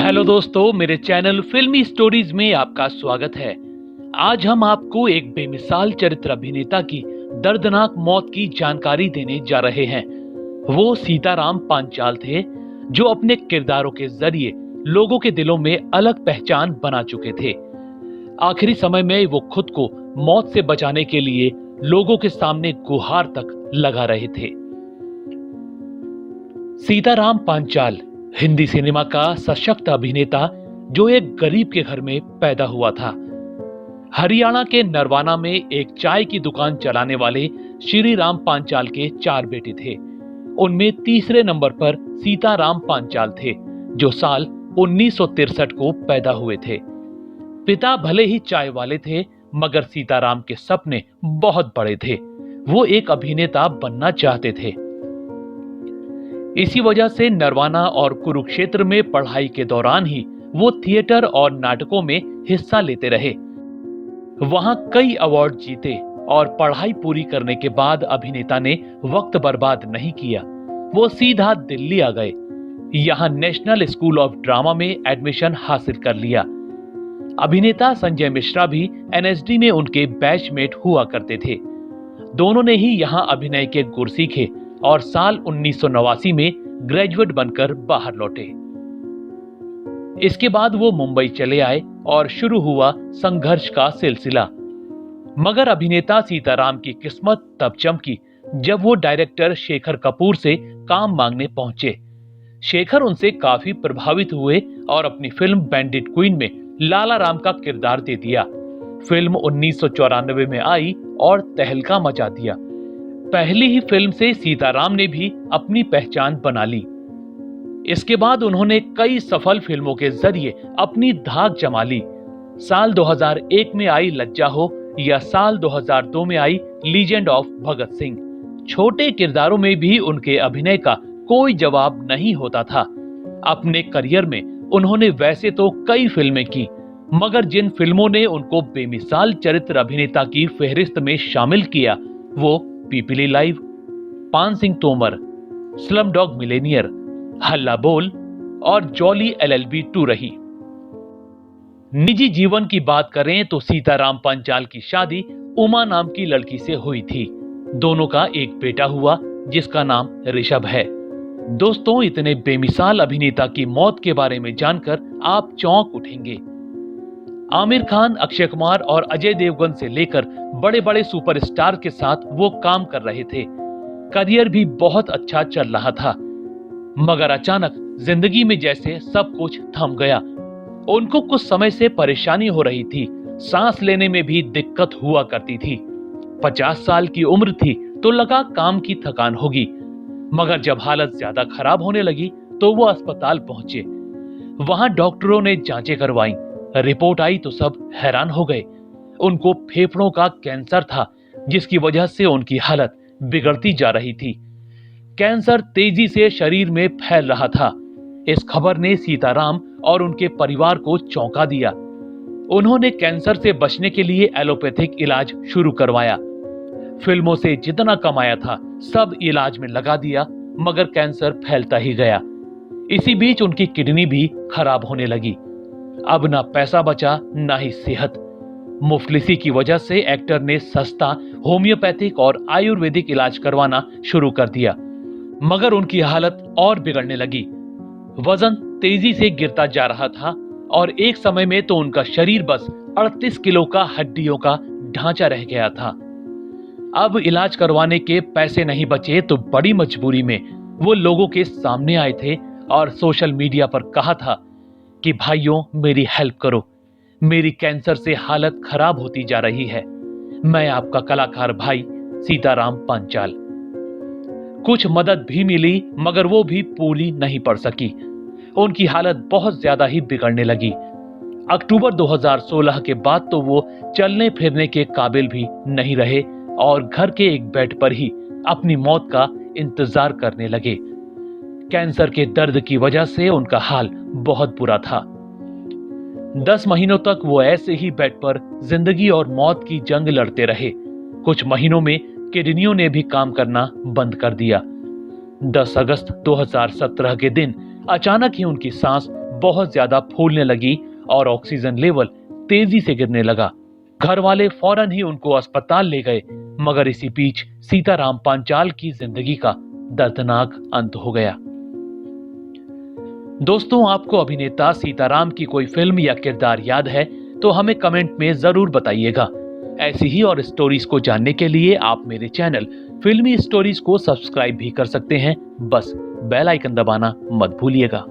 Hello दोस्तों, मेरे channel फिल्मी स्टोरीज में आपका स्वागत है। आज हम आपको एक बेमिसाल चरित्र अभिनेता की दर्दनाक मौत की जानकारी देने जा रहे हैं। वो सीताराम पांचाल थे, जो अपने किरदारों के जरिए लोगों के दिलों में अलग पहचान बना चुके थे। आखिरी समय में वो खुद को मौत से बचाने के लिए लोगों के सामने गुहार तक लगा रहे थे। सीताराम पांचाल हिंदी सिनेमा का सशक्त अभिनेता, जो एक गरीब के घर में पैदा हुआ था। हरियाणा के नरवाना में एक चाय की दुकान चलाने वाले श्री राम पांचाल के 4 बेटे थे। उनमें तीसरे नंबर पर सीताराम पांचाल थे, जो साल 1963 को पैदा हुए थे। पिता भले ही चाय वाले थे, मगर सीताराम के सपने बहुत बड़े थे। वो एक अभिनेता बनना चाहते थे। इसी वजह से नरवाना और कुरुक्षेत्र में पढ़ाई के दौरान ही वो थिएटर और नाटकों में हिस्सा लेते रहे। वहां कई अवार्ड जीते और पढ़ाई पूरी करने के बाद अभिनेता ने वक्त बर्बाद नहीं किया। वो सीधा दिल्ली आ गए। यहां नेशनल स्कूल ऑफ ड्रामा में एडमिशन हासिल कर लिया। अभिनेता संजय मिश्रा भी एनएसडी में उनके बैचमेट हुआ करते थे। दोनों ने ही यहां अभिनय के गुर सीखे और साल 1989 में ग्रेजुएट बनकर बाहर लौटे। इसके बाद वो मुंबई चले आए और शुरू हुआ संघर्ष का सिलसिला। मगर अभिनेता सीताराम की किस्मत तब चमकी जब वो डायरेक्टर शेखर कपूर से काम मांगने पहुंचे। शेखर उनसे काफी प्रभावित हुए और अपनी फिल्म बैंडिट क्वीन में लाला राम का किरदार दे दिया। फिल्म 1994 में आई और तहलका मचा दिया। पहली ही फिल्म से सीताराम ने भी अपनी पहचान बना ली। इसके बाद उन्होंने कई सफल फिल्मों के जरिए अपनी धाक जमा ली। साल 2001 में आई लज्जा हो या साल 2002 में आई लीजेंड ऑफ भगत सिंह। छोटे किरदारों में भी उनके अभिनय का कोई जवाब नहीं होता था। अपने करियर में उन्होंने वैसे तो कई फिल्में की, मगर जिन फिल्मों ने उनको बेमिसाल चरित्र अभिनेता की फहरिस्त में शामिल किया, वो पीपली लाइव, पान Singh Tomar, slum dog Millionaire, हल्ला बोल और जॉली एलएलबी 2 रही। निजी जीवन की बात करें तो सीताराम पांचाल की शादी उमा नाम की लड़की से हुई थी। दोनों का एक बेटा हुआ, जिसका नाम ऋषभ है। दोस्तों, इतने बेमिसाल अभिनेता की मौत के बारे में जानकर आप चौंक उठेंगे। आमिर खान, अक्षय कुमार और अजय देवगन से लेकर बड़े बड़े सुपरस्टार के साथ वो काम कर रहे थे। करियर भी बहुत अच्छा चल रहा था, मगर अचानक जिंदगी में जैसे सब कुछ थम गया। उनको कुछ समय से परेशानी हो रही थी। सांस लेने में भी दिक्कत हुआ करती थी। 50 साल की उम्र थी तो लगा काम की थकान होगी, मगर जब हालत ज्यादा खराब होने लगी तो वो अस्पताल पहुंचे। वहां डॉक्टरों ने जांचें करवाई। रिपोर्ट आई तो सब हैरान हो गए। उनको फेफड़ों का कैंसर था, जिसकी वजह से उनकी हालत बिगड़ती जा रही थी। कैंसर तेजी से शरीर में फैल रहा था। इस खबर ने सीताराम और उनके परिवार को चौंका दिया। उन्होंने कैंसर से बचने के लिए एलोपैथिक इलाज शुरू करवाया। फिल्मों से जितना कमाया था सब इलाज में लगा दिया, मगर कैंसर फैलता ही गया। इसी बीच उनकी किडनी भी खराब होने लगी। अब ना पैसा बचा, ना ही सेहत। मुफलिसी की वजह से एक्टर ने सस्ता होम्योपैथिक और आयुर्वेदिक इलाज करवाना शुरू कर दिया, मगर उनकी हालत और बिगड़ने लगी। वजन तेजी से गिरता जा रहा था और एक समय में तो उनका शरीर बस 38 किलो का हड्डियों का ढांचा रह गया था। अब इलाज करवाने के पैसे नहीं बचे तो बड़ी मजबूरी में वो लोगों के सामने आए थे और सोशल मीडिया पर कहा था कि भाइयों, मेरी हेल्प करो, मेरी कैंसर से हालत खराब होती जा रही है। मैं आपका कलाकार भाई सीताराम पांचाल। कुछ मदद भी मिली, मगर वो भी पूरी नहीं पड़ सकी। उनकी हालत बहुत ज्यादा ही बिगड़ने लगी। अक्टूबर 2016 के बाद तो वो चलने फिरने के काबिल भी नहीं रहे और घर के एक बेड पर ही अपनी मौत का इंतजार करने लगे। कैंसर के दर्द की वजह से उनका हाल बहुत बुरा था। 10 महीनों तक वो ऐसे ही बेड पर जिंदगी और मौत की जंग लड़ते रहे। कुछ महीनों में किडनियों ने भी काम करना बंद कर दिया। 10 अगस्त 2017 के दिन अचानक ही उनकी सांस बहुत ज्यादा फूलने लगी और ऑक्सीजन लेवल तेजी से गिरने लगा। घर वाले फौरन ही उनको अस्पताल ले गए, मगर इसी बीच सीताराम पांचाल की जिंदगी का दर्दनाक अंत हो गया। दोस्तों, आपको अभिनेता सीताराम की कोई फिल्म या किरदार याद है तो हमें कमेंट में जरूर बताइएगा। ऐसी ही और स्टोरीज को जानने के लिए आप मेरे चैनल फिल्मी स्टोरीज को सब्सक्राइब भी कर सकते हैं। बस बेल आइकन दबाना मत भूलिएगा।